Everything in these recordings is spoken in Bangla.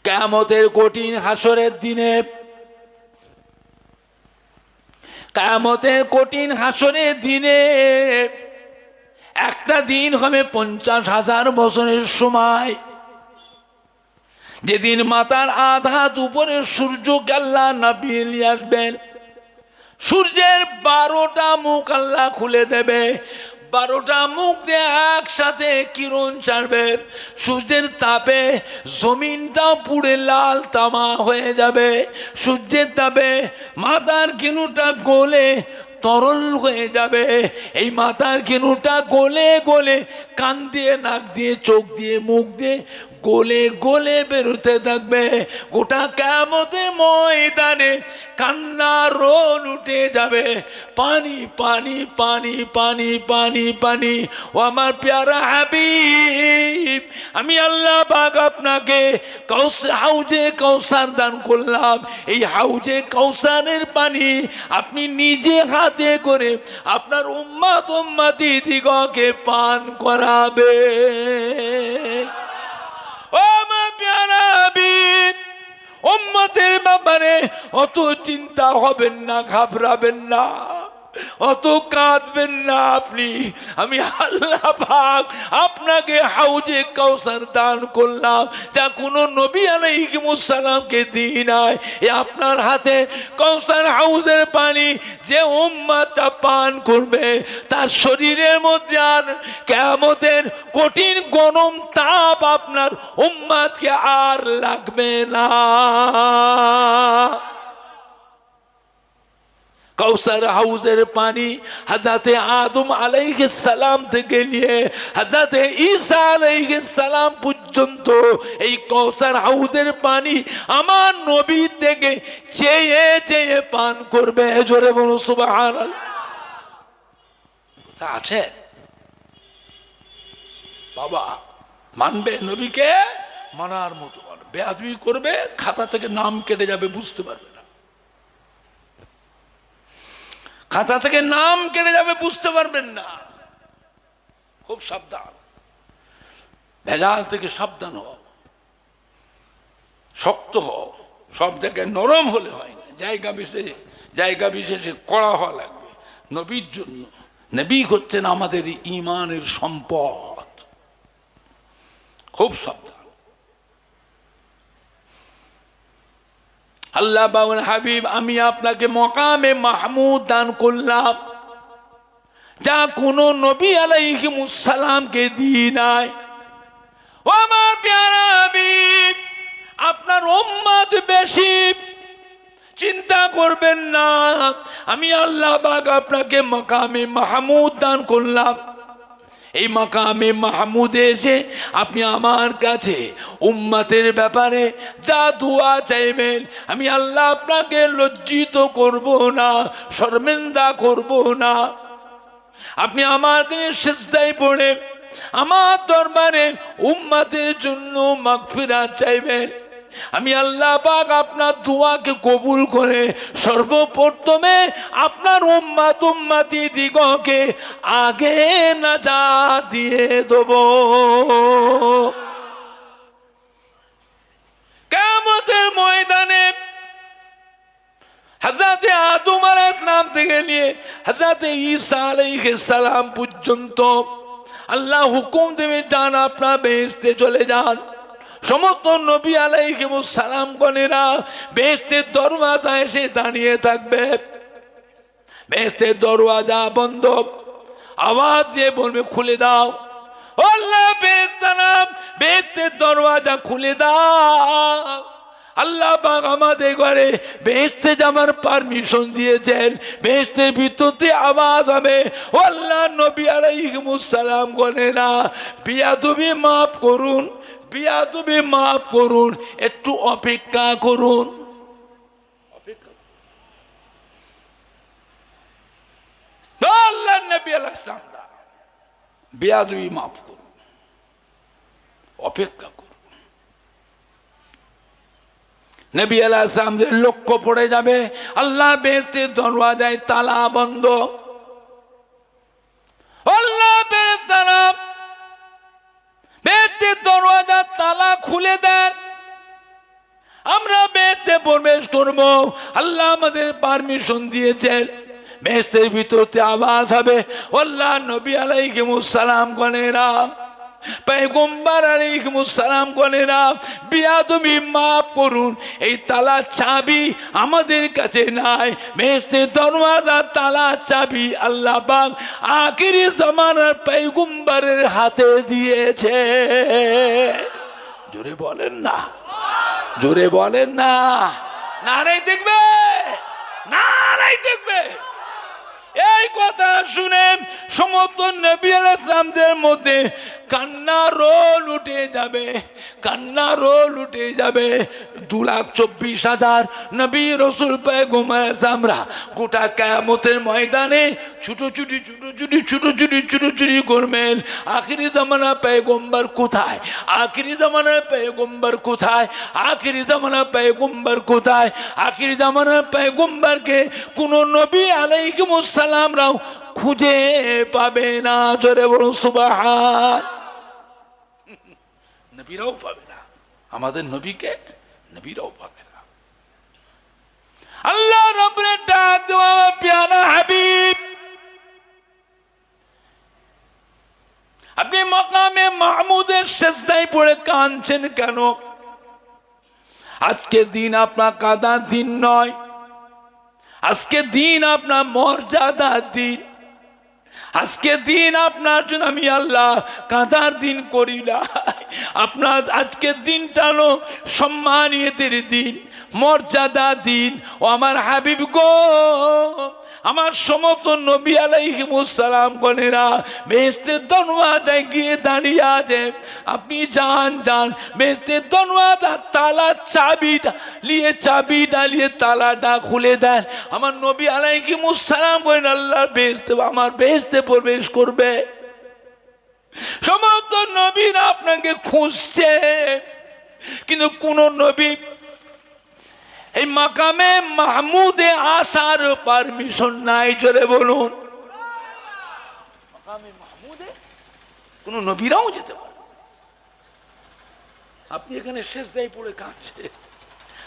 কিয়ামতের কঠিন হাসরের দিনে, কিয়ামতের কঠিন হাসরের দিনে একটা দিন হবে 50,000 বছরের সময়। যেদিন মাথার আধাত উপরে সূর্যকে আল্লাহ নামিয়ে নিয়ে আসবেন, সূর্যের 12টা মুখ আল্লাহ খুলে দেবে, 12টা মুখ দিয়ে একসাথে কিরণ ছাড়বে। সূর্যের তাপে জমিনটা পুড়ে লাল তামা হয়ে যাবে। সূর্যের তাপে মাথার কিনুটা গলে তরল হয়ে যাবে। এই মাথার কিনুটা গলে গলে কান দিয়ে, নাক দিয়ে, চোখ দিয়ে, মুখ দিয়ে গলে গলে বেরোতে থাকবে। গোটা কিয়ামতের ময়দানে কান্নার রোল উঠে যাবে। পানি পানি পানি পানি পানি পানি। ও আমার প্যারা হাবিব, আমি আল্লাহ পাক আপনাকে হাউজে কাউসার দান করলাম। এই হাউজে কাউসারের পানি আপনি নিজে হাতে করে আপনার উম্মত উম্মতি দিগকে পান করাবে। ও আমার প্যারা হাবিব, উম্মতের ব্যাপারে অত চিন্তা হবেন না, ঘাবড়াবেন না, অত কাঁদবেন না আপনি। আমি আল্লাহ পাক আপনাকে হাউজে কাউসার দান করলাম, যা কোনো নবী আলাইহিস সালামকে দিই নাই। এ আপনার হাতে কাউসার হাউজের পানি যে উম্মতটা পান করবে, তার শরীরের মধ্যে আর কিয়ামতের কঠিন গরম তাপ আপনার উম্মতকে আর লাগবে না। কাউসার হাউজের পানি হযরতে আদম আলাইহিস সালাম থেকে নিয়ে হযরতে ঈসা আলাইহিস সালাম পর্যন্ত এই কাউসার হাউজের পানি আমার নবী থেকে চেয়ে চেয়ে পান করবে। জোরে বলো সুবহানাল্লাহ। তা আছে বাবা, মানবে নবীকে মানার মতো, বেয়াদবি করবে খাতা থেকে নাম কেটে যাবে, বুঝতে পারবে না। খাতা থেকে নাম কেটে যাবে, বুঝতে পারবেন না। খুব সাবধান, ভেজাল থেকে সাবধান হও, শক্ত হও। সব জায়গায় নরম হলে হয় না, জায়গা বিশেষে কড়া হওয়া লাগবে নবীর জন্য। নবী হচ্ছেন আমাদের ঈমানের সম্পদ। খুব সাবধান। আল্লাহ বলেন, হাবিব আমি আপনাকে মাকামে মাহমুদ দান করলাম, যা কোনো নবী আলাইহিস সালামকে দিই নাই। ও আমার প্যারা হাবিব, আপনার উম্মত বেশি, চিন্তা করবেন না। আমি আল্লাহ পাক আপনাকে মাকামে মাহমুদ দান করলাম। এই মাকামে মাহমুদে এসে আপনি আমার কাছে উম্মতের ব্যাপারে যা দোয়া চাইবেন, আমি আল্লাহ আপনাকে লজ্জিত করব না, শর্মিন্দা করব না। আপনি আমার কাছে সিজদায় পড়ে আমার দরবারে উম্মতের জন্য মাগফিরাত চাইবেন। আমি আল্লাহ পাক আপনার দোয়াকে কবুল করে সর্বপ্রথমে আপনার উম্মত উম্মতি দিগকে আগে নাজাত দিয়ে দেব। কিয়ামতের ময়দানে হযরতে আদম আলাইহিস সালাম থেকে নিয়ে হযরতে ঈসা আলাইহিস সালাম পর্যন্ত আল্লাহ হুকুম দেবে, যান আপনার বেহেশতে চলে যান। সমস্ত নবী আলাইহিস সালাম গণেরা বেহেশতের দরওয়াজায় এসে দাঁড়িয়ে থাকবে। বেহেশতের দরওয়াজা বন্ধ, আওয়াজ দিয়ে বলবে খুলে দাও। আল্লাহ বেহেশতারা বেহেশতের দরওয়াজা খুলে দাও। আল্লাহ পাক আমাদের ঘরে বেহেশতে যাওয়ার পারমিশন দিয়েছেন। বেহেশতের ভিতরে আওয়াজ হবে, ও আল্লাহ নবী আলাইহিস সালাম গণেরা বিয়াদবি মাফ করুন, বিয়াদবি মাফ করুন, একটু অপেক্ষা করুন। আল্লাহ নবী আলাইহিস সালাম বিয়াদবি মাফ করুন, অপেক্ষা করুন। নবী আলাইহিস সালামের লক্ষ্য পড়ে যাবে, আল্লাহ বেহেশতের দরওয়াজায় তালা বন্ধ। আল্লাহ বেহেশতারা বেহেশতের দরওয়াজা তালা খুলে দেন। প্রবেশ করব। আল্লাহ আমাদের পারমিশন দিয়েছেন। বেহেশতের ভিতরতে আওয়াজ হবে, আল্লাহ নবী আলাইহিমুস সালাম গণেরা, পয়গম্বর আলাইহিমুস সালাম গণেরা, বিয়াদবি মাফ করুন, এই তালা চাবি আমাদের কাছে নাই। বেহেশতের দরওয়াজা তালা চাবি আল্লাহ পাক আখিরি জামানার পয়গম্বরের হাতে দিয়েছে। জোরে বলেন না, জোরে বলেন না, নারাই দেখবে, নারাই দেখবে। এই কথা শুনে সমস্ত নবী আলাইহিস সালামদের মধ্যে কান্না রোল উঠে যাবে, কান্না রোল উঠে যাবে। 2,24,000 নবী রসুল পয়গম্বর আমরা গোটা কিয়ামতের ময়দানে ছুটোছুটি ছুটোছুটি ছুটোছুটি ছুটোছুটি করবেন। আখিরি জামানা পয়গম্বর কোথায়, আখিরি জামানা পয়গম্বর কোথায়, আখিরি জামানা পয়গম্বর কোথায়? আখিরি জামানা পয়গম্বরকে কোন নবী আলাইহিমুস সালামরাও খুঁজে পাবে না। জোরে বলুন সুবহান। নবীরাও পাবে না, আমাদের নবীকে নবীরাও পাবে না। আল্লাহ রাব্বুল ডাক দেওয়া প্যারা হাবিব, আপনি মাকামে মাহমুদের সিজদায় পড়ে কাঁদছেন কেন? আজকে দিন আপনার কাঁদার দিন নয়, আজকে দিন আপনার মর্যাদার দিন। আজকে দিন আপনার জন্য আমি আল্লাহ কাঁদার দিন করি না। আপনার আজকের দিনটা হলো সম্মানিতের দিন, মর্যাদা দিন। ও আমার হাবিব গো, আমার সমস্ত নবী আলাইহিমুস সালাম গণেরা বেহেশতের দরওয়াজায় গিয়ে দাঁড়িয়ে আছে। আপনি যান যান, বেহেশতের দরওয়াজার তালা চাবিটা নিয়ে তালাটা খুলে দেন। আমার নবী আলাইহিমুস সালাম গণ আল্লাহর বেহেশতে, আমার বেহেশতে প্রবেশ করবে। সমস্ত নবীরা আপনাকে খুঁজছে, কিন্তু কোন নবী এই মাকামে মাহমুদে আসার পারমিশন নাই। জোরে বলুন, মাকামে মাহমুদে কোন নবীরাও যেতে পারে। আপনি এখানে সিজদায় পড়ে কাঁদছে,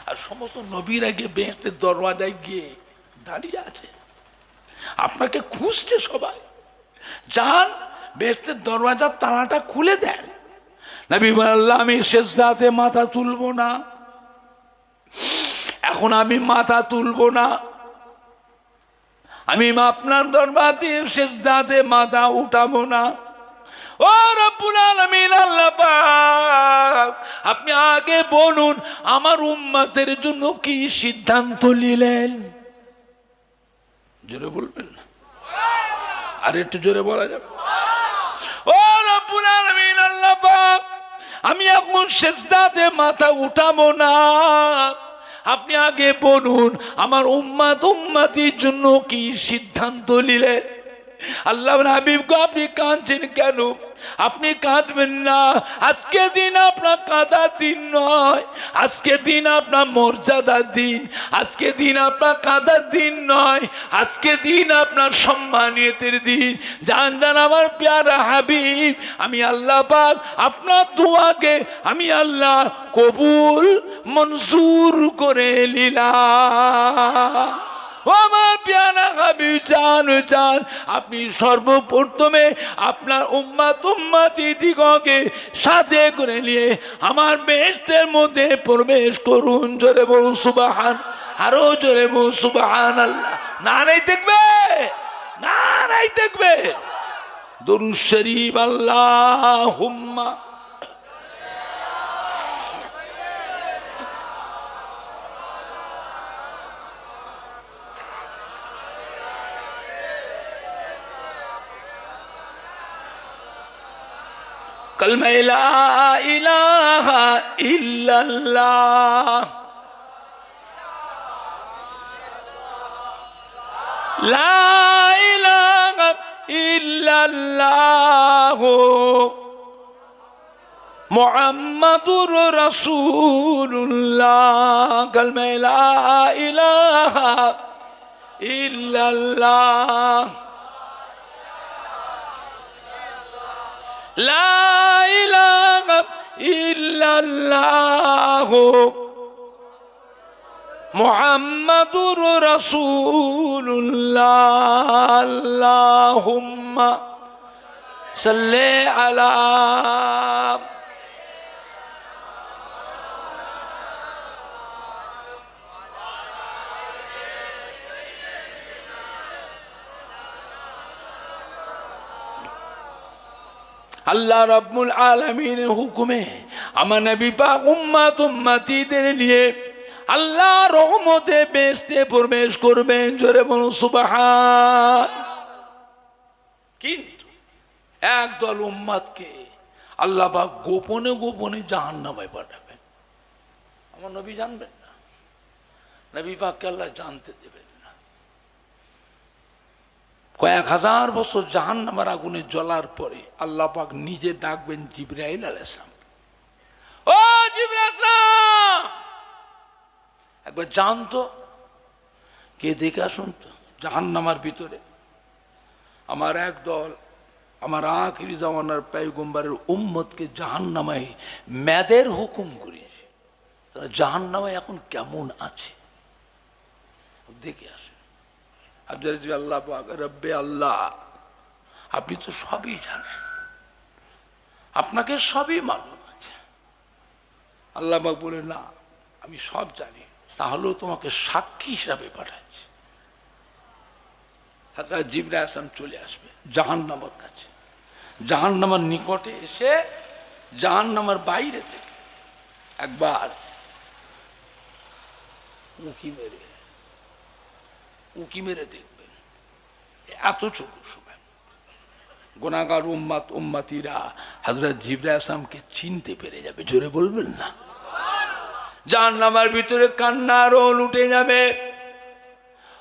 আর সমস্ত নবীরা গিয়ে বেহেশতের দরওয়াজায় গিয়ে দাঁড়িয়ে আছে, আপনাকে খুঁজছে সবাই। যান, বেহেশতের দরওয়াজার তালাটা খুলে দেন। নবী বললেন, আমি সিজদাতে মাথা তুলবো না, এখন আমি মাথা তুলবো না, আমি আপনার দরবারে সিজদাতে মাথা উঠাবো না। ও রব্বুল আলামিন, আল্লাহ পাক, আপনি আগে বলুন আমার উম্মতের জন্য কি সিদ্ধান্ত নিলেন? জোরে বলবেন না, আর একটু জোরে বলা যাবে? ও রব্বুল আলামিন, আল্লাহ পাক, আমি এখন সিজদাতে মাথা উঠাবো না, আপনি আগে বলুন আমার উম্মতির জন্য কি সিদ্ধান্ত নিলেন? আল্লাহর হাবিবকে আপনি কাঁদছেন কেন? আপনি কাঁদবেন না। আজকে দিন আপনার কাঁদার দিন নয়, আজকে দিন আপনার মর্যাদার দিন, আজকে দিন আপনার কাঁদার দিন নয়, আজকে দিন আপনার সম্মানিতের দিন। জান জান আমার প্যারা হাবিব, আমি আল্লাহ পাক আপনার দোয়াকে আমি আল্লাহ কবুল মঞ্জুর করে নিলাম। আমার প্যারা হাবিব জান জান, আপনি সর্বপ্রথমে আপনার উম্মতিদিগকে সাথে করে নিয়ে আমার বেহেশতের মধ্যে প্রবেশ করুন। জোরে বলুন সুবহান, আরো জোরে বলুন সুবহানাল্লাহ। নারাই দেখবে, নারাই দেখবে। দরুদ শরীফ আল্লাহুম্মা कलमे ला इलाहा इल्लल्लाह, ला इलाहा इल्लल्लाह, मुहम्मदुर रसूलुल्लाह। कलमे ला इलाहा इल्लल्लाह, লা ইলাহা ইল্লাল্লাহ, মুহাম্মাদুর রাসূলুল্লাহ আল্লাহুম্মা সাল্লি আলা আল্লাহ রাব্বুল আলামিনের হুকুমে আমার নবী পাক উম্মতিদের নিয়ে আল্লাহ রহমতে বেহেশতে প্রবেশ করবেন। জোরে বলুন সুবহান। কিন্তু একদল উম্মতকে আল্লাহ পাক গোপনে গোপনে জাহান্নামে পাঠাবেন। আমার নবী জানবেন না, নবী পাককে আল্লাহ জানতে দেবেন না। কয়েক হাজার বছর জাহান্নামের আগুনে জ্বলার পরে আল্লাহ পাক নিজে ডাকবেন জিবরাইল আলাইহিস সালাম, ও জিবরাইল সালাম একবার জানতো, কে দেখে আসুন তো জাহান্নামের ভিতরে আমার একদল আমার আখিরি জামানার পয়গম্বরের উম্মতকে জাহান্নামে মেদের হুকুম করেছে, তারা জাহান্নামে এখন কেমন আছে দেখে আসে। আল্লাহ রব্বে আল্লাহ, আপনি তো সবই জানেন, আপনাকে সবই মালুম আছে। আল্লাহ বলে না আমি সব জানি, তাহলেও তোমাকে সাক্ষী হিসাবে পাঠাচ্ছি। হযরত জিবরাইল আলাইহিস সালাম চলে আসবে জাহান্নামের কাছে, জাহান্নামের নিকটে এসে জাহান্নামের বাইরে থেকে একবার উঁকি মেরে দেখবেন। এতটুকু সময় গুনাহগার উম্মতিরা হযরত জিবরাইল আলাইহিস সালামকে চিনতে পেরে যাবে। জোরে বলবেন না। জাহান্নামের ভিতরে কান্নার রোল উঠে যাবে।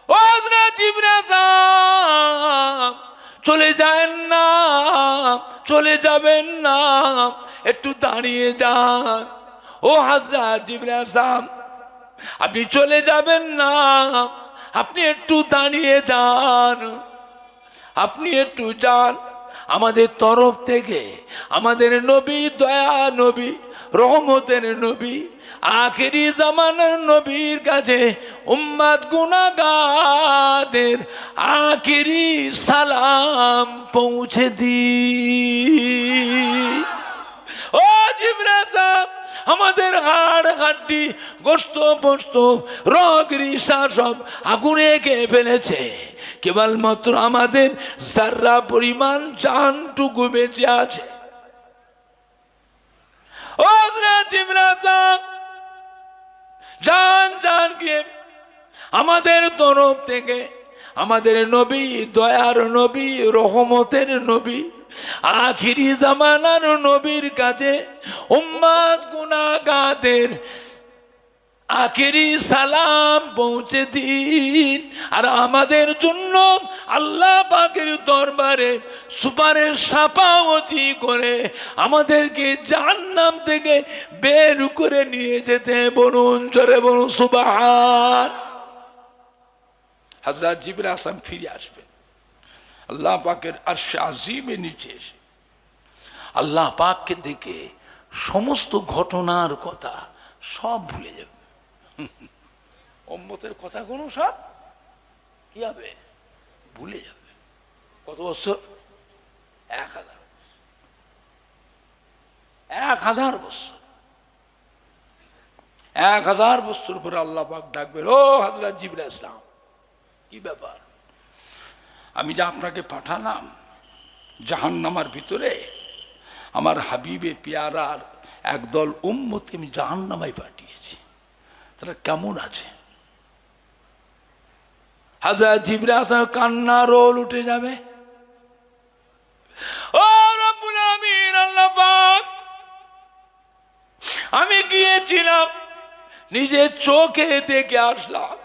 ও হযরত জিবরাইল সালাম চলে যাবেন না, চলে যাবেন না, একটু দাঁড়িয়ে যান। ও হযরত জিবরাইল সালাম আপনি চলে যাবেন না, আপনি একটু দাঁড়িয়ে যান, আপনি একটু যান। আমাদের তরফ থেকে আমাদের নবী, দয়া নবী, রহমতের নবী, আখেরি জামানার নবীর কাছে উম্মত গুনাহগারদের আখেরি সালাম পৌঁছে দি। ও জিবরাইল সাহেব আমাদের হাড় হাড্ডি গোশত পোস্ত রগ রিসা সব আগুনে খেয়ে ফেলেছে, কেবলমাত্র আমাদের যার্রা পরিমাণ জানটুকু বেঁচে আছে। ও হযরত জিবরাইল সাহেব জান জান গিয়ে আমাদের তরফ থেকে আমাদের নবী, দয়ার নবী, রহমতের নবী, আখিরি জামানার নবীর কাছে উম্মত গুনাহগারদের আখিরি সালাম পৌঁছে দিন। আর আমাদের জন্য আল্লাহ পাকের দরবারে সুপারিশ সাফাওয়াতি করে আমাদেরকে জাহান্নাম থেকে বের করে নিয়ে যেতে বলুন। জোরে বলুন সুবহান। হযরত জিবরাইল আলাইহিস সালাম ফিরে আসবেন আল্লাহ পাকের আরশে আজিমের নিচে এসে আল্লাহ পাককে দেখে সমস্ত ঘটনার কথা সব ভুলে যাবে। উম্মতের কথাগুলো সব কি হবে? ভুলে যাবে। কত বছর? 1000 বছর। 1000 বছর পরে আল্লাহ পাক ডাকবেন, ও হযরত জিবরাইল সালাম কি ব্যাপার? আমি যে আপনাকে পাঠালাম জাহান্নামের ভিতরে, আমার হাবিবে পিয়ারার একদল উম্মতকে আমি জাহান্নামে পাঠিয়েছি, তারা কেমন আছে? হযরত জিবরাইল সাহেব কান্নার রোল উঠে যাবে। ও রব্বুল আমিন আল্লাহ পাক, আমি গিয়েছিলাম নিজের চোখে দেখে আসলাম,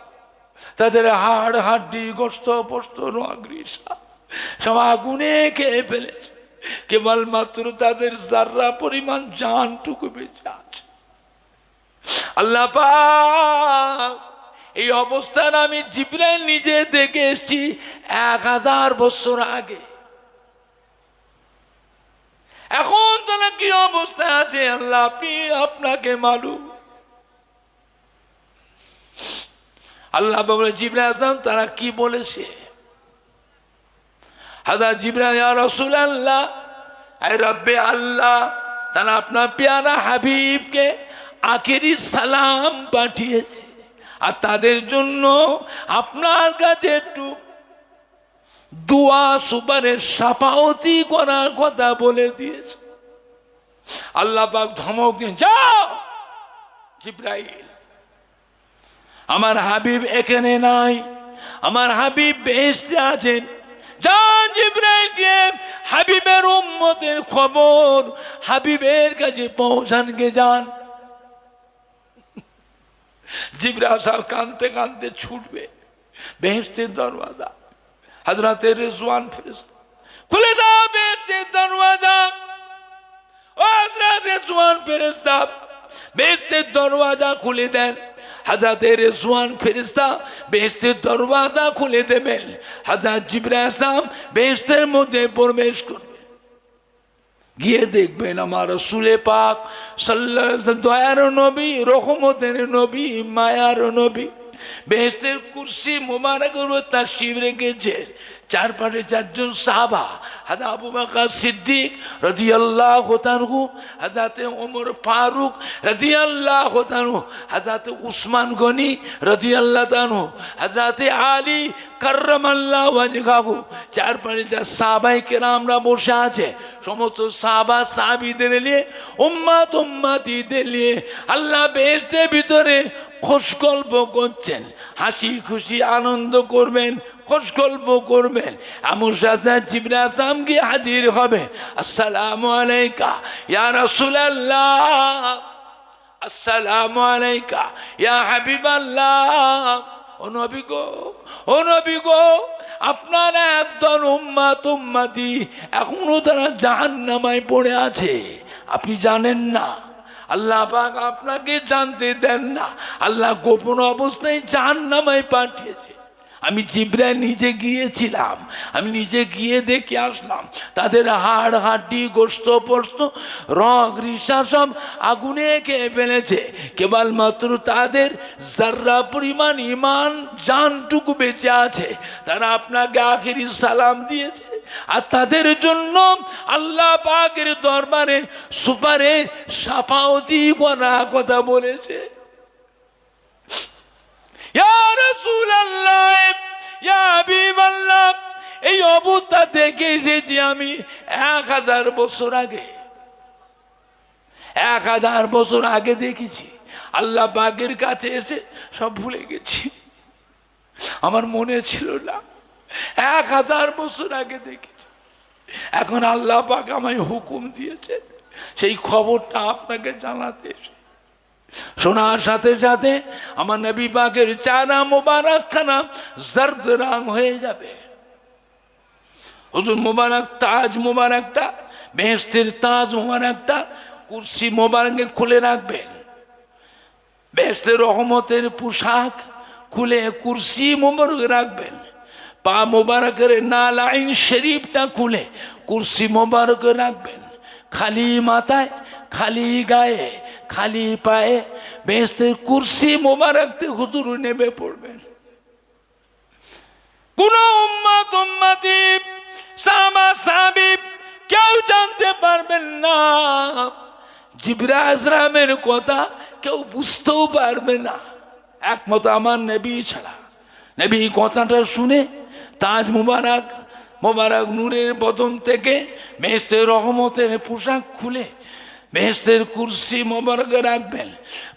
তাদের হাড় হাড্ডি গোশত পোস্ত রগ রিসা সব আগুনে খেয়ে ফেলেছে, কেবলমাত্র তাদের যার্রা পরিমাণ জানটুকু বেঁচে আছে। আল্লাহ পাক এই অবস্থান আমি জিবরাইল নিজে দেখে এসেছি 1000 বছর আগে। এখন তারা কি অবস্থা আছে আল্লাহ আপনি আপনাকে মালুম। আল্লাহ বলে জিবরাইল আসলাম তারা কি বলেছে? হযরত জিবরাইল ইয়া রাসূলুল্লাহ, আয় রব্বে আল্লাহ, তারা আপনার পেয়ারা হাবিবকে আখেরি সালাম পাঠিয়েছে আর তাদের জন্য আপনার কাছে একটু দোয়া সুপারের শাফাআতি করার কথা বলে দিয়েছে। আল্লাহ পাক ধমক দিয়ে, যাও জিবরাইল, আমার হাবিব এখানে নাই, আমার হাবিব বেহেশতে আছেন। যান জিবরাইল কে হাবিবের উম্মতের খবর হাবিবের কাছে পৌঁছানকে যান। জিবরাইল সাহেব কাঁদতে কাঁদতে ছুটবে বেহেশতের দরওয়াজা। হযরতে রিজওয়ান ফেরেশতা, খুলে দাও বেহেশতের দরওয়াজা। ও হযরত রিজওয়ান ফেরেশতা বেহেশতের দরওয়াজা খুলে দেন। হযরতে রিজওয়ান ফেরেশতা বেহেশতের দরওয়াজা খুলে দেবেন। হযরত জিবরাইল সাহেব বেহেশতের মধ্যে প্রবেশ করবে। গিয়ে দেখবেন আমার রাসূল পাক সাল্লাল্লাহু আলাইহি ওয়াসাল্লাম, দয়ার নবী, রহমতের নবী, মায়ার নবী, বেহেশতের কুরসি মুবারকের উপর তাশরীফ রেখেছেন। চারপাশে চারজন সাহাবা, হযরত আবু বকর সিদ্দিক রাদিয়াল্লাহু তাআলা, হযরত ওমর ফারুক রাদিয়াল্লাহু তাআলা, হযরত উসমান গনি রাদিয়াল্লাহু তাআলা, হযরত আলী কাররামাল্লাহু ওয়াজহাহু। চারপাশে যা সাহাবায়ে কেরামরা বসে আছে, সমস্ত সাহাবা সাহাবীদের নিয়ে, উম্মত উম্মতিদের নিয়ে আল্লাহ বেহেশতের ভিতরে খুশ গল্প করছেন, হাসি খুশি আনন্দ করবেন, খুশ গল্প করবেন। আমার সাথে জিবরাইল আসলাম গিয়ে হাজির হবে। আসসালামু আলাইকা ইয়া রাসূলুল্লাহ, আসসালামু আলাইকা ইয়া হাবিবাল্লাহ। ও নবী গো, ও নবী গো, আপনার একদল উম্মত উম্মতি এখনো তারা জাহান্নামায় পড়ে আছে, আপনি জানেন না। আল্লাহ পাক আপনাকে জানতে দেন না, আল্লাহ গোপন অবস্থায় জাহান্নামায় পাঠিয়েছে। আমি জিবরাইল নিজে গিয়েছিলাম, আমি নিজে গিয়ে দেখে আসলাম তাদের হাড় হাড্ডি গোস্ত পোস্ত রগ রিসা সব আগুনে খেয়ে ফেলেছে। কেবলমাত্র তাদের যার্রা পরিমাণ ইমান জানটুকু বেঁচে আছে, তারা আপনাকে আখেরি সালাম দিয়েছে আর তাদের জন্য আল্লাহ পাকের দরবারে সুপারে শাফাআতি করার কথা বলেছে। ইয়া রাসূলুল্লাহ, ইয়া হাবিবাল্লাহ, এই অবস্থা থেকে এসেছি আমি 1000 বছর আগে, 1000 বছর আগে দেখেছি। আল্লাহ পাকের কাছে এসে সব ভুলে গেছি, আমার মনে ছিল না। 1000 বছর আগে দেখেছি, এখন আল্লাহ পাক আমায় হুকুম দিয়েছে সেই খবরটা আপনাকে জানাতে এসে। শোনার সাথে সাথে আমার নবী পাকের চেহারা মোবারক খানা জর্দ রং হয়ে যাবে। হুজুর মোবারক তাজ মোবারকটা, বেহেশতের তাজ মোবারকটা কুরসি মোবারকে খুলে রাখবেন। বেহেশতের রহমতের পোশাক খুলে কুরসি মোবারক রাখবেন। পা মোবারকের নালাইন শরীফটা খুলে কুরসি মোবারকে রাখবেন। খালি মাথায়, খালি গায়ে, খালি পায়ে বেহেশতের কুরসি মোবারকতে হুজুর নেমে পড়বেন। কোন উম্মত উম্মতি সাহাবা সাহাবী কেউ জানতে পারবেন না, জিবরাইল আসলামের কথা কেউ বুঝতেও পারবে না, একমাত্র আমার নবী ছাড়া। নবী কথাটা শুনে তাজ মুবারক মোবারক নূরের বদন থেকে বেহেশতের রহমতের পোশাক খুলে বেহেশতের কুরসি মোবারকে রাখবেন।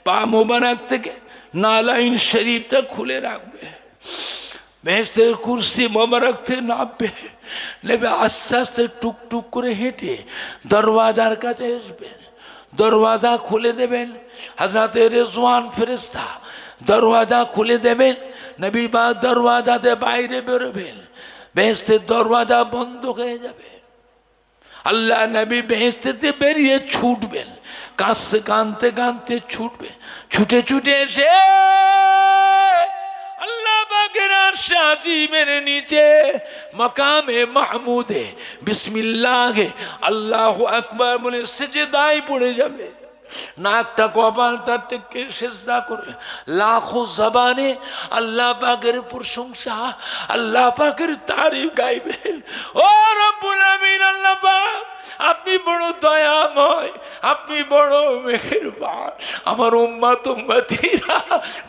পা মোবারক থেকে নালাইন শরীফটা খুলে রাখবে। বেহেশতের কুরসি মোবারক থেকে নামবে, নেবে আস্তে আস্তে টুকটুক করে হেঁটে দরওয়াজার কাছে আসবেন। দরওয়াজা খুলে দেবেন। হযরতে রিজওয়ান ফেরেশতা দরওয়াজা খুলে দেবেন। নবী পাক দরওয়াজাতে বাইরে বেরোবেন, বেহেশতের দরওয়াজা বন্ধ হয়ে যাবে। আল্লাহ নবী বেহেশতেতে বেরিয়ে ছুটবেন, কাঁদতে কাঁদতে কাঁদতে ছুটবেন। ছুটে ছুটে এসে আল্লাহ পাকের আরশ আজিমের নিচে মাকামে মাহমুদে বিসমিল্লাহ আল্লাহু আকবার বলে সিজদায় পড়ে যাবে। নাকটা কপালটা থেকে সেজদা করে লাখো জবানে আল্লাহ পাকের প্রশংসা, আল্লাহ পাকের তারিফ গাইবেন। ও রব্বুল আমিন, আল্লাহ পাক আপনি বড় দয়াময়, আপনি বড় মেহেরবান। আমার উম্মত উম্মতিরা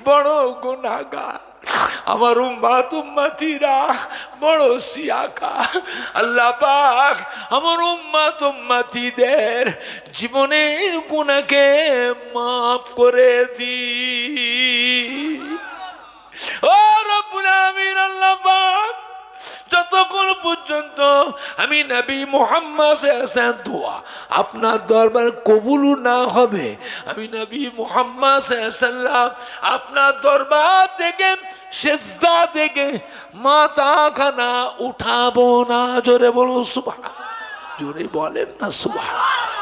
বড় গুনাহগার, আমার উম্মত উম্মতিরা বড় সিয়াকা। আল্লাহ পাক আমার উম্মত উম্মতিদের জীবনের গুনাহকে মাফ করে দি। ও রব্বুল আমিন, আল্লাহ পাক যতক্ষণ পর্যন্ত আমি নবী মুহাম্মদ সাল্লাল্লাহু আলাইহি দোয়া আপনার দরবার কবুল না হবে, আমি নবী মুহাম্মদ সাল্লাল্লাহু আলাইহি সাল্লাম আপনার দরবার থেকে সিজদা থেকে মাথা খানা উঠাবো না। জোরে বলুন সুবহান, জোরে বলেন না সুবহান,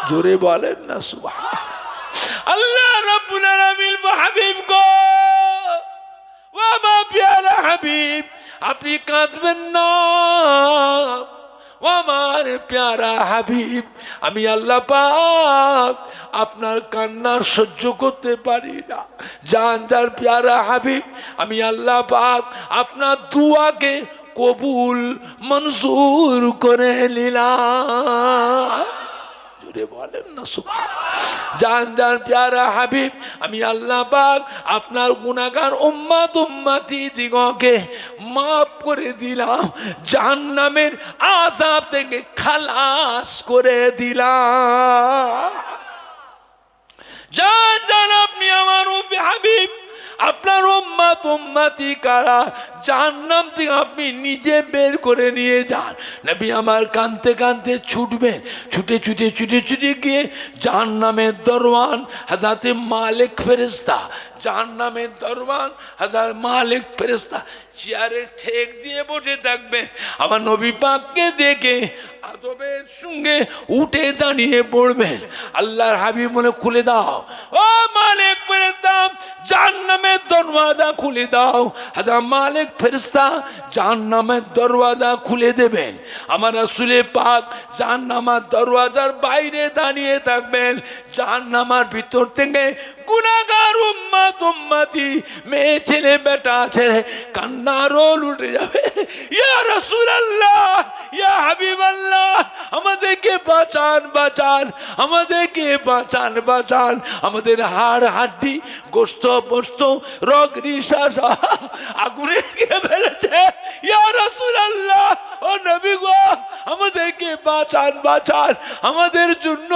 জোরে বলেন না সুবহান। আল্লাহ রাব্বুল আলামিন হাবিব গো, ও আমার প্যারা হাবিব, আপনি কাঁদবেন না। ও আমার প্যারা হাবিব, আমি আল্লাহ পাক আপনার কান্না সহ্য করতে পারি না। জানদার প্যারা হাবিব, আমি আল্লাহ পাক আপনার দুয়াকে কবুল মঞ্জুর করে নিলাম। জোরে বলেন না সুবহান। জানদার প্যারা হাবিব, আমি আল্লাহ পাক আপনার গুনাহগার উম্মত উম্মতি দিগকে মাফ করে দিলাম, জাহান্নামের আযাব থেকে খালাস করে দিলাম। জান আপনি আমার হাবিব, আপনার উম্মত উম্মতি কারা জাহান্নাম থেকে আপনি নিজে বের করে নিয়ে যান। নবী আমার কাঁদতে কাঁদতে ছুটবেন, ছুটে ছুটে ছুটে ছুটে গিয়ে জাহান্নামের দরওয়ান হযরতে মালিক ফেরেশতা, জাহান্নামের দরওয়ান হযরত মালিক ফেরেশতা চেয়ারে ঠেক দিয়ে বসে থাকবে। আমার নবী পাককে দেখে আদবের সঙ্গে উঠে দাঁড়িয়ে পড়বেন। আল্লাহর হাবিব বলে খুলে দাও, ও মালিক ফেরেশতা জাহান্নামের দরওয়াজা খুলে দাও। হযরত মালিক ফেরেশতা জাহান্নামের দরওয়াজা খুলে দেবেন। আমার রাসূল পাক জাহান্নামের দরওয়াজার বাইরে দাঁড়িয়ে থাকবেন। জাহান্নামের ভিতর থেকে গুনাহগার উম্মত উম্মতি মেয়ে ছেলে বেটা ছেলে কান্নার রোল উঠে যাবে। ইয়া রাসূলুল্লাহ, ইয়া হাবিবাল্লাহ, আমাদেরকে বাঁচান বাঁচান, আমাদেরকে বাঁচান বাঁচান। আমাদের হাড় হাড্ডি গোশত পোস্ত রগ রিশা আগুনে খেয়ে ফেলেছে। ইয়া রাসূলুল্লাহ, ও নবী গো, আমাদেরকে বাঁচান বাঁচান। আমাদের জন্য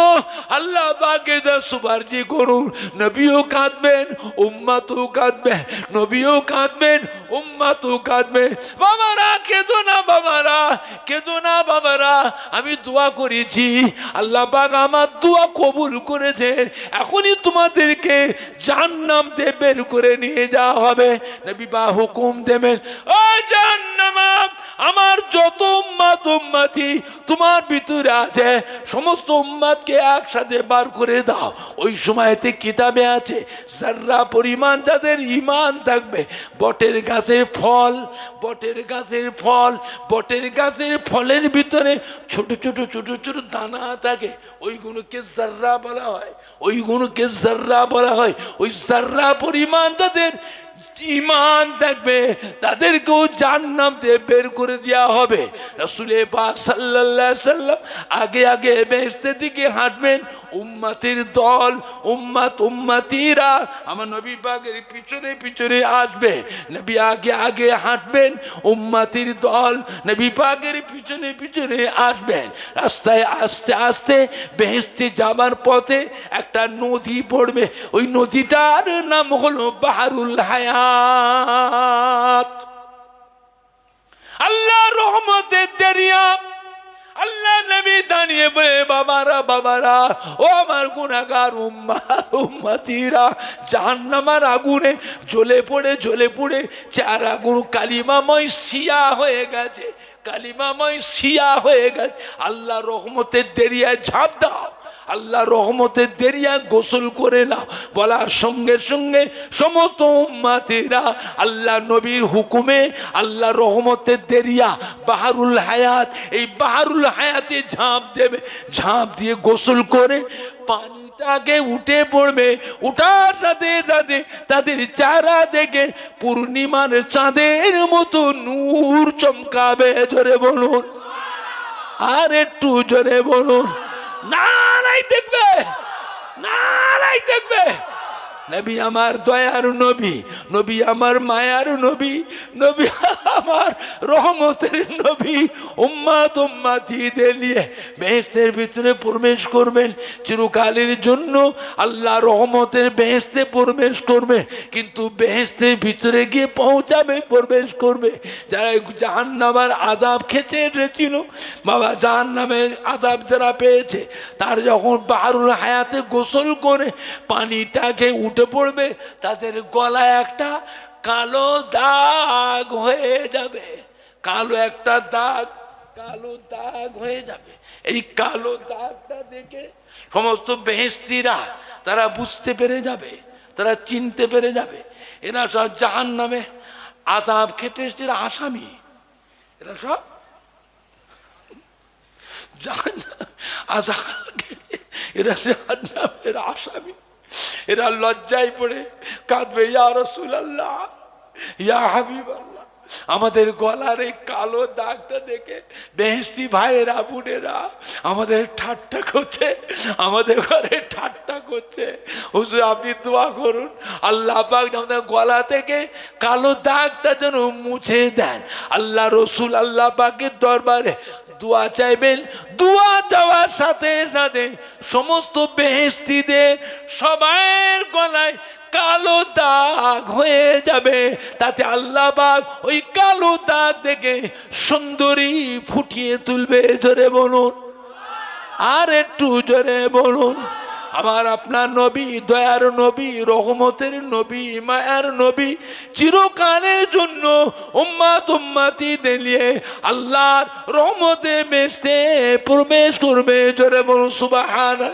আল্লাহ পাকে সুপারজি করুন। নবীও কাঁদবেন, উম্মতও কাঁদবে, নবীও কাঁদবেন, উম্মতও কাঁদবে। বাবারা কেঁদো না, বাবারা কেঁদো না, বাবারা আমি দোয়া করেছি, আল্লাহ পাক আমার দোয়া কবুল করেছেন। এখনই তোমাদেরকে জাহান্নাম থেকে বের করে নিয়ে যাওয়া হবে। নবী বা হুকুম দেবেন, ও জাহান্নাম, আমার যত উম্মত উম্মতি তোমার ভিতরে আছে সমস্ত উম্মতকে একসাথে বার করে দাও। ওই সময়তে কিতাবে আছে যারা পরিমাণ যাদের ঈমান থাকবে, বটের গাছের ফল, বটের গাছের ফল, বটের গাছের ফলের ভিতরে ছোট ছোট ছোট ছোট দানা থাকে, ওইগুলোকে যারা বলা হয়, ওইগুলোকে যারা বলা হয়। ওই যারা পরিমাণ যাদের ঈমান থাকবে তাদেরকেও জাহান্নাম থেকে বের করে দেওয়া হবে। রাসূল পাক সাল্লাল্লাহু আলাইহি সাল্লাম আগে আগে বেহেশতের দিকে হাঁটবেন, উম্মতের দল উম্মত উম্মতিরা আমার নবী পাকের পিছনে পিছনে আসবে। নবী আগে আগে হাঁটবেন, উম্মতের দল নবী পাকের পিছনে পিছনে আসবেন। রাস্তায় আস্তে আস্তে বেহেশতে যাবার পথে একটা নদী পড়বে, ওই নদীটার নাম হলো বাহরুল হায়াত। আল্লাহ রহমতের দরিয়া। আল্লাহ নবী দাঁড়িয়ে বলে, বাবারা বাবারা, ও আমার গুনাহগার উম্মত উম্মতিরা জাহান্নামের আগুনে জ্বলে পড়ে জ্বলে পড়ে চার আগুন কালিমাময় শিয়া হয়ে গেছে, কালিমাময় শিয়া হয়ে গেছে। আল্লাহ রহমতের দরিয়ায় ঝাঁপ দাও, আল্লাহ রহমতের দরিয়া গোসল করে নাও। বলার সঙ্গে সঙ্গে সমস্ত উম্মতিরা আল্লাহ নবীর হুকুমে আল্লাহ রহমতের দরিয়া বাহরুল হায়াত, এই বাহরুল হায়াতে ঝাঁপ দেবে। ঝাঁপ দিয়ে গোসল করে পানিটা আগে উঠে পড়বে, উঠার সাথে সাথে তাদের চেহারা থেকে পূর্ণিমার চাঁদের মতো নূর চমকাবে। জোরে বলুন, আর একটু জোরে বলুন, নারাই দেখবে, নারাই দেখবে। নবী আমার দয়ার নবী, নবী আমার মায়ার নবী, নবী আমার রহমতের নবী উম্মত উম্মতিদের নিয়ে বেহেশতের ভিতরে প্রবেশ করবেন। চিরকালের জন্য আল্লাহ রহমতের বেহেশতে প্রবেশ করবে, কিন্তু বেহেশতের ভিতরে গিয়ে পৌঁছাবে, প্রবেশ করবে যারা জাহান্নামের আযাব খেতে এসেছিল। বাবা জাহান্নামের আযাব যারা পেয়েছে, তার যখন বাহরুল হায়াতে গোসল করে পানিটাকে উঠে পড়বে, তাদের গলায় একটা কালো দাগ হয়ে যাবে, কালো একটা দাগ, কালো দাগ হয়ে যাবে। এই কালো দাগটা দেখে সমস্ত বেহেশতিরা তারা বুঝতে পেরে যাবে, তারা চিনতে পেরে যাবে এরা সব জাহান্নামে আযাব খেটে আসামি, এরা সব আযাব খেটে এরা জাহান্নামের আসামি। এরা লজ্জায় পড়ে কাঁদবে, ইয়া রাসূলুল্লাহ, ইয়া হাবিবাল্লাহ। আমাদের গলার এই কালো দাগটা দেখে বেহেশতি ভাইয়েরা বোনেরা আমাদের ঠাট্টা করছে, আমাদের ঘরে ঠাট্টা করছে। হুজুর আপনি দোয়া করুন, আল্লাহ পাক আমাদের গলা থেকে কালো দাগটা যেন মুছে দেন। আল্লাহ রসুল আল্লাহ পাকের দরবারে দোয়া চাইবেন। দোয়া চাওয়ার সাথে সাথে সমস্ত বেহেশতিদের সবার গলায় কালো দাগ হয়ে যাবে। তাতে আল্লাহ পাক ওই কালো দাগ থেকে সুন্দরী ফুটিয়ে তুলবে। জোরে বলুন, আর একটু জোরে বলুন। আমার আপনার নবী দয়ার নবী, রহমতের নবী, মায়ার নবী চিরকালের জন্য উম্মত উম্মতিদের নিয়ে আল্লাহর রহমতে বেহেশতে প্রবেশ করবে। জোরে বলুন সুবহানাল্লাহ,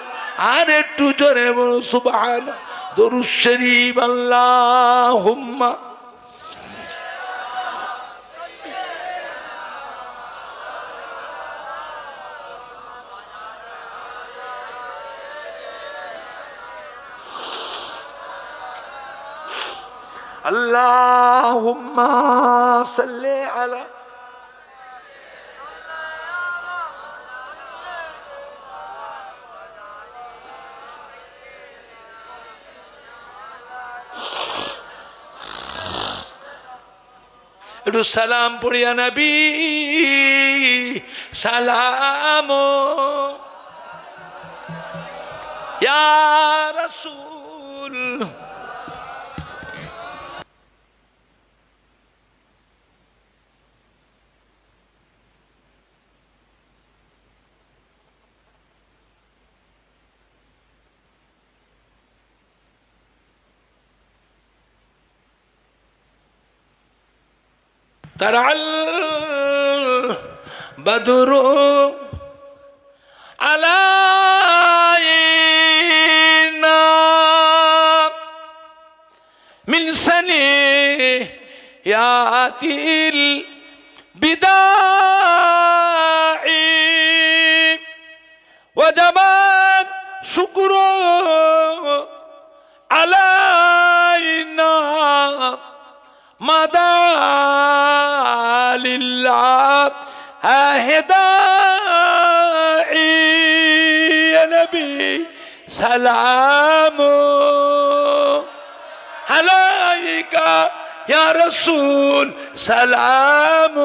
আর একটু জোরে বলুন সুবহানাল্লাহ। দরুদ শরীফ আল্লাহুম্মা আল্লাহুম্মা সাল্লি আলা একটু সালাম পড়িয়া নবী সালাম ইয়া রাসূল। طلع البدر علينا من سنيات البداع وجبت شكر علينا مدى لله هداعي يا نبي سلام عليك يا رسول سلام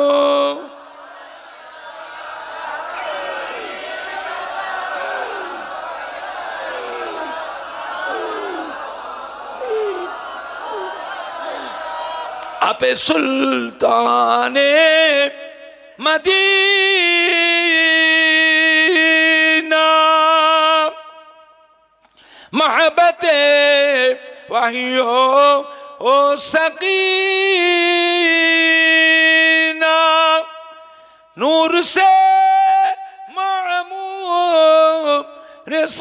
आप सुल्ताने मदीना मोहब्बते वहियो ओ सकीना नूर से मामूर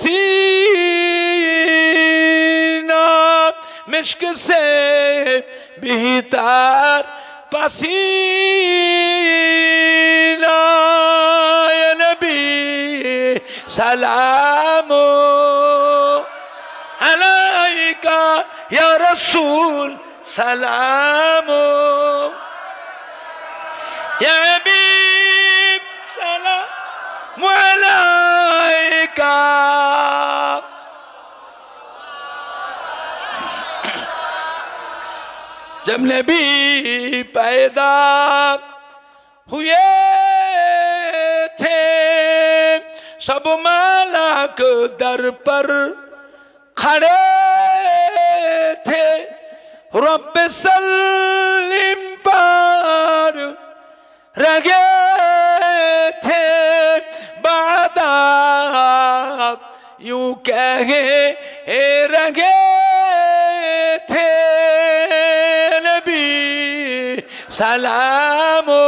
सीना मिश्क से बेहतर पसीना या नबी सलाम रसूल सलाम या हबीब सलाम अलैका। जब नबी पैदा हुए थे सब मलाक दर पर खड़े थे, रब सल्लिम पर रगे थे, बादाब यूं कहे रगे थे। नबी सलामो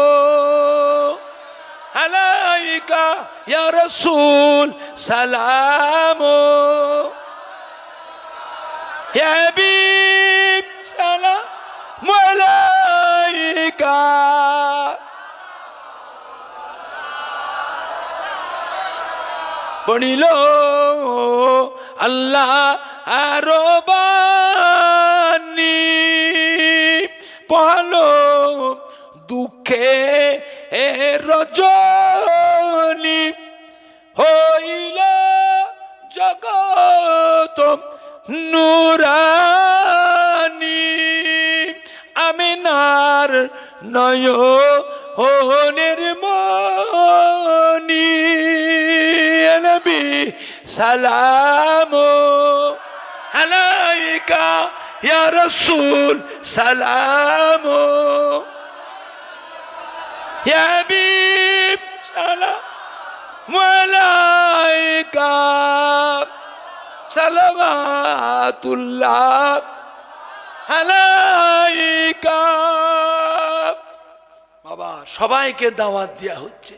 अलैका या रसूल सलामो या हबीब सलाम अलैका। पढ़िलो अल्लाह आरोबानी पढ़लो दुखे रजनी হইল জগত নুরানি আমিনার নয়নের মনি। নবী সালাম আলাইকা ইয়া রাসূল সালাম ইয়া হাবিব সালাম মালাইকা সালাওয়াতুল্লাহ আলাইকা। বাবা সবাইকে দাওয়াত দেওয়া হচ্ছে,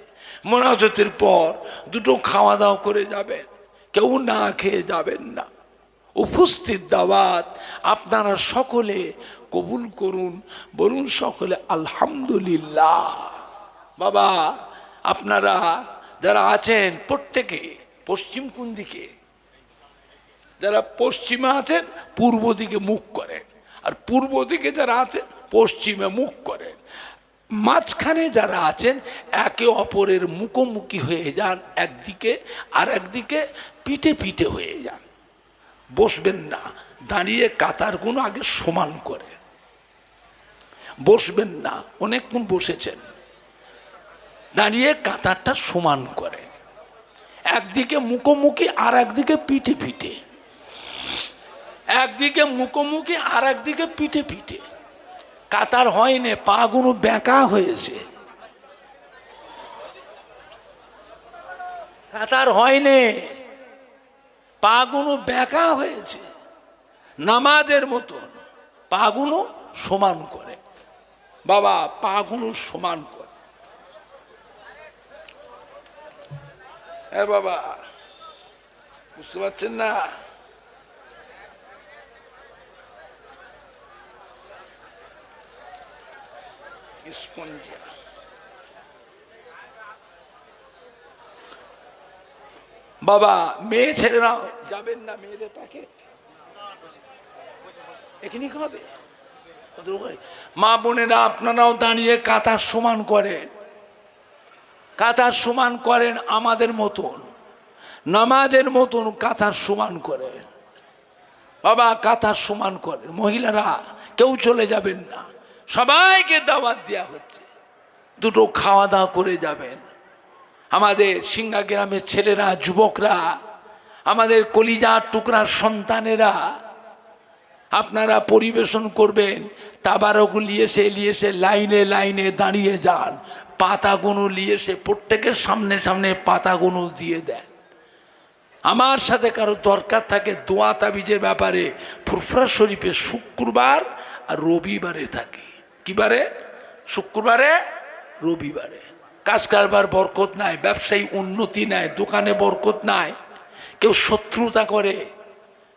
মোনাজাতের পর দুটো খাওয়া দাওয়া করে যাবেন, কেউ না খেয়ে যাবেন না। উপস্থিত দাওয়াত আপনারা সকলে কবুল করুন, বলুন সকলে আলহামদুলিল্লাহ। বাবা আপনারা যারা আছেন প্রত্যেকে পশ্চিম কোন দিকে, যারা পশ্চিমে আছেন পূর্ব দিকে মুখ করেন, আর পূর্ব দিকে যারা আছেন পশ্চিমে মুখ করেন। মাঝখানে যারা আছেন একে অপরের মুখোমুখি হয়ে যান, একদিকে আর একদিকে পিঠে পিঠে হয়ে যান। বসবেন না, দাঁড়িয়ে কাতারগুলো আগে সমান করে বসবেন না। অনেকক্ষণ বসেছেন, দাঁড়িয়ে কাতারটা সমান করে, একদিকে মুখোমুখি আর একদিকে পিঠে পিঠে, একদিকে মুখোমুখি আর একদিকে পিঠে পিঠে। কাতার হয়নি, পাগুলো বেঁকা হয়েছে, কাতার হয়নি, পাগুলো বেঁকা হয়েছে। নামাজের মতন পাগুলো সমান করে। বাবা পাগুলো সমান করে। বাবা বুঝতে পারছেন না? বাবা মেয়ে ছেলেরা যাবেন না, মেয়েদের প্যাকেট এখানে হবে। মা বোনেরা আপনারাও দাঁড়িয়ে কাতার সমান করেন, কাতার সমান করেন, আমাদের মতন নামাজের মতন কাতার সমান করেন। বাবা কাতার সমান করেন। মহিলারা কেউ চলে যাবেন না, সবাইকে দাওয়াত দেওয়া হচ্ছে, দুটো খাওয়া দাওয়া করে যাবেন। আমাদের সিংহা গ্রামের ছেলেরা, যুবকরা, আমাদের কলিজার টুকরার সন্তানেরা আপনারা পরিবেশন করবেন। তাবারক নিয়ে এসে লাইনে লাইনে দাঁড়িয়ে যান, পাতাগুলো নিয়ে এসে প্রত্যেকের সামনে সামনে পাতাগুলো দিয়ে দেন। আমার সাথে কারো দরকার থাকে দোয়া তাবিজের ব্যাপারে, ফুরফুরা শরীফে শুক্রবার আর রবিবারে থাকে। কি বারে? শুক্রবারে রবিবারে। কাজ কারবার বরকত নাই, ব্যবসায়ী উন্নতি নাই, দোকানে বরকত নাই, কেউ শত্রুতা করে,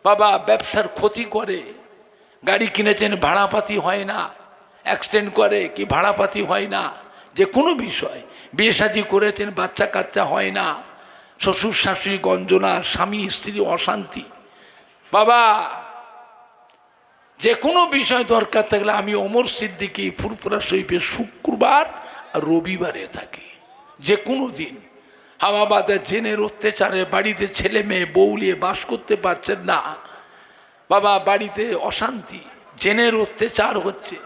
বাবা ব্যবসার ক্ষতি করে। গাড়ি কিনেছেন ভাড়াপাতি হয় না, অ্যাক্সিডেন্ট করে কি ভাড়াপাতি হয় না, যে কোনো বিষয়। বিয়ে শাদী করেছেন বাচ্চা কাচ্চা হয় না, শ্বশুর শাশুড়ি গঞ্জনা, স্বামী স্ত্রী অশান্তি। বাবা যে কোনো বিষয় দরকার থাকলে আমি ওমর সিদ্দিকী ফুরফুরা শরীফে শুক্রবার আর রবিবারে থাকি। যে কোনো দিন হাওয়াবাদে জেনের অত্যাচারে বাড়িতে ছেলে মেয়ে বউলিয়ে বাস করতে পারছেন না, বাবা বাড়িতে অশান্তি, জেনের অত্যাচার হচ্ছে,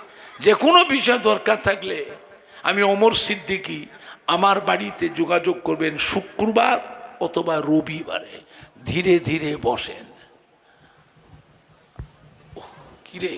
যে কোনো বিষয় দরকার থাকলে আমি ওমর সিদ্দিকী আমার বাড়িতে যোগাযোগ করবেন শুক্রবার অথবা রবিবারে। ধীরে ধীরে বসেন। কিরে